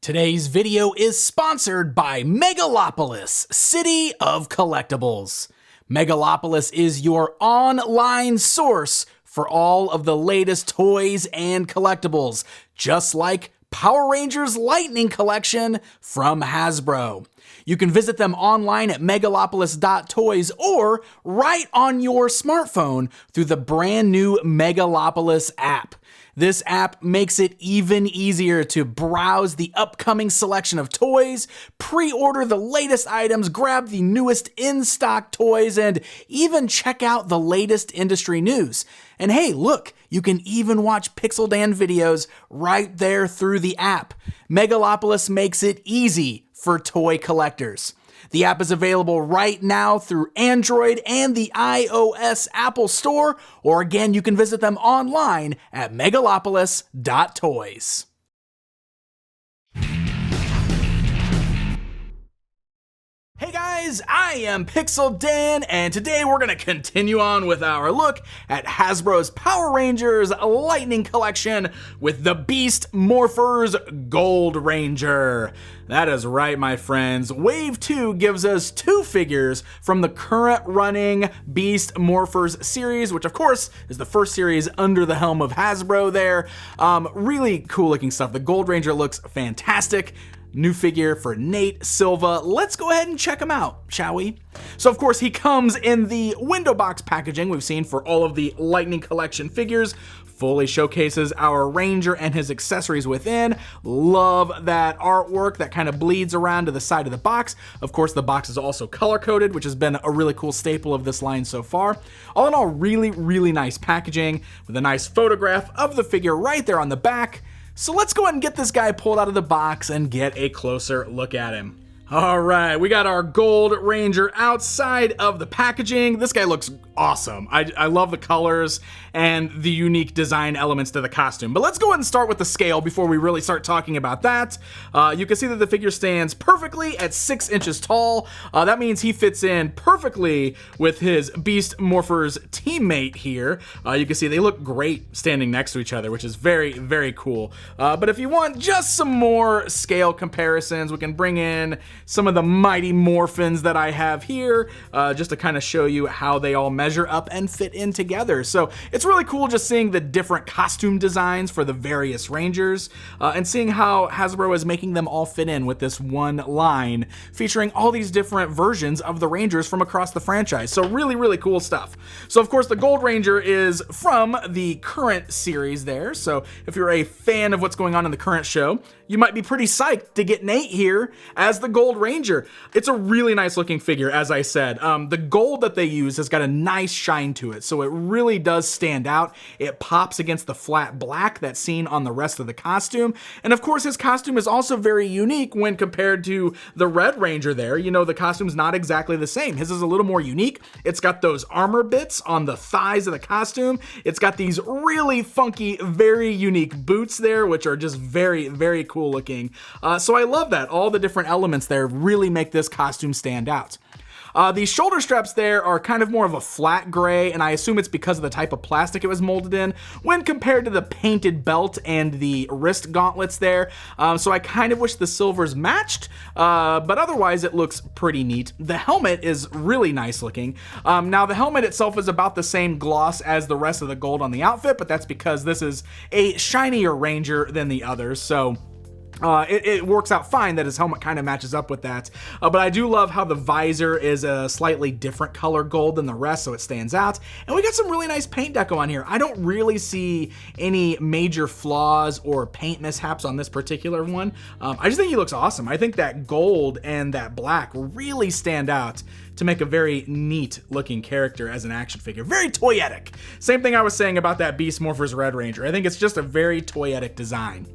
Today's video is sponsored by Megalopolis, City of Collectibles. Megalopolis is your online source for all of the latest toys and collectibles, just like Power Rangers Lightning Collection from Hasbro. You can visit them online at megalopolis.toys or right on your smartphone through the brand new Megalopolis app. This app makes it even easier to browse the upcoming selection of toys, pre-order the latest items, grab the newest in-stock toys, and even check out the latest industry news. And hey, look, you can even watch Pixel Dan videos right there through the app. Megalopolis makes it easy for toy collectors. The app is available right now through Android and the iOS Apple Store, or again, you can visit them online at megalopolis.toys. Hey guys, I am Pixel Dan, and today we're going to continue on with our look at Hasbro's Power Rangers Lightning Collection with the Beast Morphers Gold Ranger. That is right, my friends. Wave 2 gives us two figures from the current running Beast Morphers series, which of course is the first series under the helm of Hasbro there. Really cool looking stuff. The Gold Ranger looks fantastic. New figure for Nate Silva. Let's go ahead and check him out, shall we? So of course he comes in the window box packaging we've seen for all of the Lightning Collection figures. Fully showcases our Ranger and his accessories within. Love that artwork that kind of bleeds around to the side of the box. Of course, the box is also color-coded, which has been a really cool staple of this line so far. All in all, really nice packaging with a nice photograph of the figure right there on the back. So let's go ahead and get this guy pulled out of the box and get a closer look at him. All right, we got our Gold Ranger outside of the packaging. This guy looks awesome. I love the colors and the unique design elements to the costume. But let's go ahead and start with the scale before we really start talking about that. You can see that the figure stands perfectly at 6 inches tall. That means he fits in perfectly with his Beast Morphers teammate here. You can see they look great standing next to each other, which is very cool. But if you want just some more scale comparisons, we can bring in some of the Mighty Morphins that I have here, just to kind of show you how they all measure up and fit in together. So it's really cool just seeing the different costume designs for the various Rangers, and seeing how Hasbro is making them all fit in with this one line, featuring all these different versions of the Rangers from across the franchise. So really cool stuff. So of course the Gold Ranger is from the current series there, so if you're a fan of what's going on in the current show, you might be pretty psyched to get Nate here as the Gold Ranger. It's a really nice looking figure, as I said. The gold that they use has got a nice shine to it, so it really does stand out. It pops against the flat black that's seen on the rest of the costume. And of course, his costume is also very unique when compared to the Red Ranger there. You know, the costume's not exactly the same. His is a little more unique. It's got those armor bits on the thighs of the costume. It's got these really funky, very unique boots there, which are just very cool looking. So I love that. All the different elements there really make this costume stand out. The shoulder straps there are kind of more of a flat gray, and I assume it's because of the type of plastic it was molded in when compared to the painted belt and the wrist gauntlets there. So I kind of wish the silvers matched, but otherwise it looks pretty neat. The helmet is really nice looking. Now the helmet itself is about the same gloss as the rest of the gold on the outfit, but that's because this is a shinier Ranger than the others, so it works out fine that his helmet kind of matches up with that. But I do love how the visor is a slightly different color gold than the rest, so it stands out. And we got some really nice paint deco on here. I don't really see any major flaws or paint mishaps on this particular one. I just think he looks awesome. I think that gold and that black really stand out to make a very neat looking character as an action figure. Very toyetic. Same thing I was saying about that Beast Morphers Red Ranger. I think it's just a very toyetic design.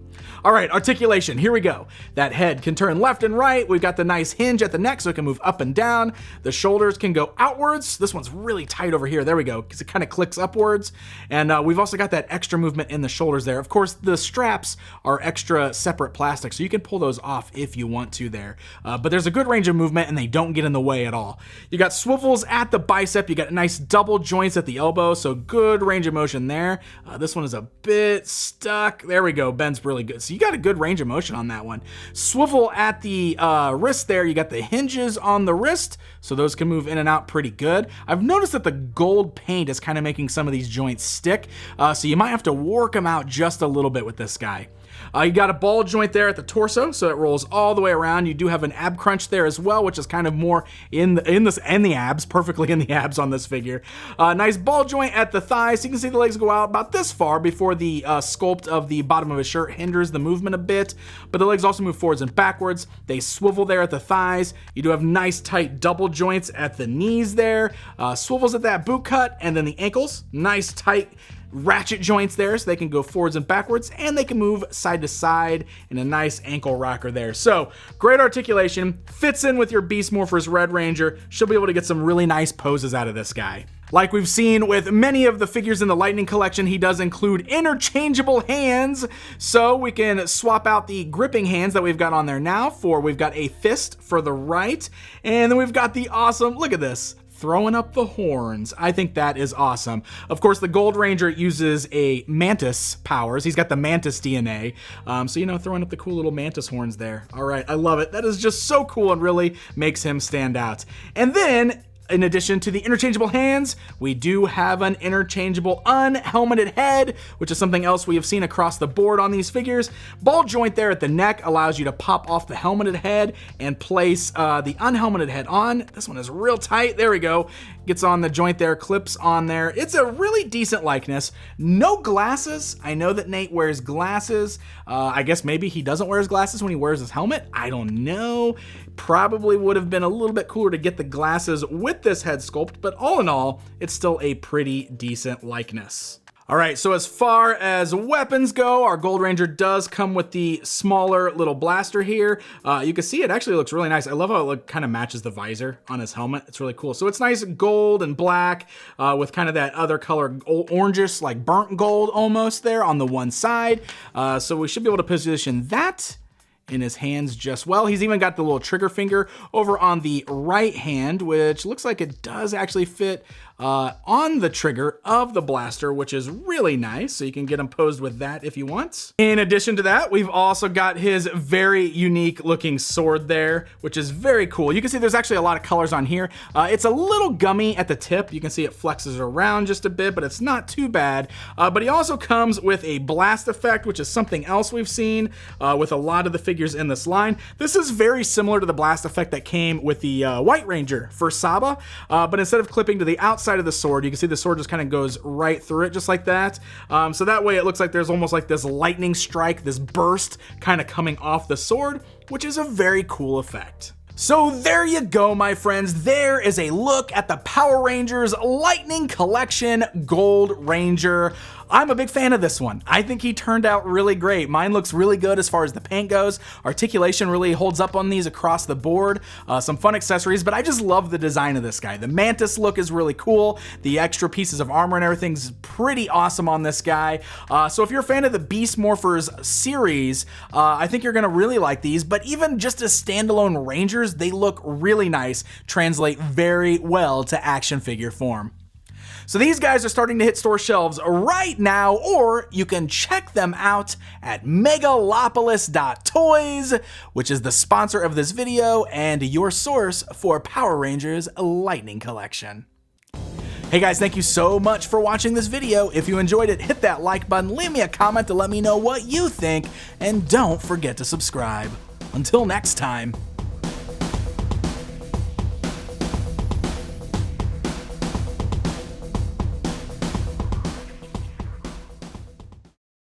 All right, articulation, here we go. That head can turn left and right. We've got the nice hinge at the neck so it can move up and down. The shoulders can go outwards. This one's really tight over here. There we go, because it kind of clicks upwards. And we've also got that extra movement in the shoulders there. Of course, the straps are extra separate plastic, so you can pull those off if you want to there. But there's a good range of movement and they don't get in the way at all. You got swivels at the bicep. You got nice double joints at the elbow, so good range of motion there. This one is a bit stuck. There we go, bends really good. So So you got a good range of motion on that one. Swivel at the wrist there. You got the hinges on the wrist, so those can move in and out pretty good. I've noticed that the gold paint is kind of making some of these joints stick, so you might have to work them out just a little bit with this guy. You got a ball joint there at the torso, so it rolls all the way around. You do have an ab crunch there as well, which is kind of more in the abs, perfectly in the abs on this figure. Nice ball joint at the thighs, so you can see the legs go out about this far before the sculpt of the bottom of his shirt hinders the movement a bit, but the legs also move forwards and backwards. They swivel there at the thighs. You do have nice tight double joints at the knees there, swivels at that boot cut, and then the ankles, nice tight ratchet joints there, so they can go forwards and backwards, and they can move side to side in a nice ankle rocker there. So great articulation, fits in with your Beast Morphers Red Ranger. She'll be able to get some really nice poses out of this guy. Like we've seen with many of the figures in the Lightning collection, he does include interchangeable hands, so we can swap out the gripping hands that we've got on there now we've got a fist for the right, and then we've got the awesome, look at this, throwing up the horns. I think that is awesome. Of course, the Gold Ranger uses a mantis powers. He's got the mantis DNA. So, you know, throwing up the cool little mantis horns there. All right, I love it. That is just so cool and really makes him stand out. And then, in addition to the interchangeable hands, we do have an interchangeable unhelmeted head, which is something else we have seen across the board on these figures. Ball joint there at the neck allows you to pop off the helmeted head and place the unhelmeted head on. This one is real tight. There we go. Gets on the joint there, clips on there. It's a really decent likeness. No glasses. I know that Nate wears glasses. I guess maybe he doesn't wear his glasses when he wears his helmet. I don't know. Probably would have been a little bit cooler to get the glasses with this head sculpt, but all in all, it's still a pretty decent likeness. All right, so as far as weapons go, our Gold Ranger does come with the smaller little blaster here. You can see it actually looks really nice. I love how it kind of matches the visor on his helmet. It's really cool. So it's nice gold and black with kind of that other color, orangish, like burnt gold almost there on the one side. So we should be able to position that in his hands just well. He's even got the little trigger finger over on the right hand, which looks like it does actually fit on the trigger of the blaster, which is really nice. So you can get him posed with that if you want. In addition to that, we've also got his very unique looking sword there, which is very cool. You can see there's actually a lot of colors on here. It's a little gummy at the tip. You can see it flexes around just a bit, but it's not too bad. But he also comes with a blast effect, which is something else we've seen with a lot of the figures in this line. This is very similar to the blast effect that came with the White Ranger for Saba, but instead of clipping to the outside of the sword, you can see the sword just kind of goes right through it just like that. So that way it looks like there's almost like this lightning strike, this burst kind of coming off the sword, which is a very cool effect. So there you go, my friends. There is a look at the Power Rangers Lightning Collection Gold Ranger. I'm a big fan of this one. I think he turned out really great. Mine looks really good as far as the paint goes. Articulation really holds up on these across the board. Some fun accessories, but I just love the design of this guy. The mantis look is really cool. The extra pieces of armor and everything's pretty awesome on this guy. So if you're a fan of the Beast Morphers series, I think you're gonna really like these, but even just as standalone Rangers, they look really nice, translate very well to action figure form. So these guys are starting to hit store shelves right now, or you can check them out at megalopolis.toys, which is the sponsor of this video and your source for Power Rangers Lightning Collection. Hey guys, thank you so much for watching this video. If you enjoyed it, hit that like button, leave me a comment to let me know what you think, and don't forget to subscribe. Until next time.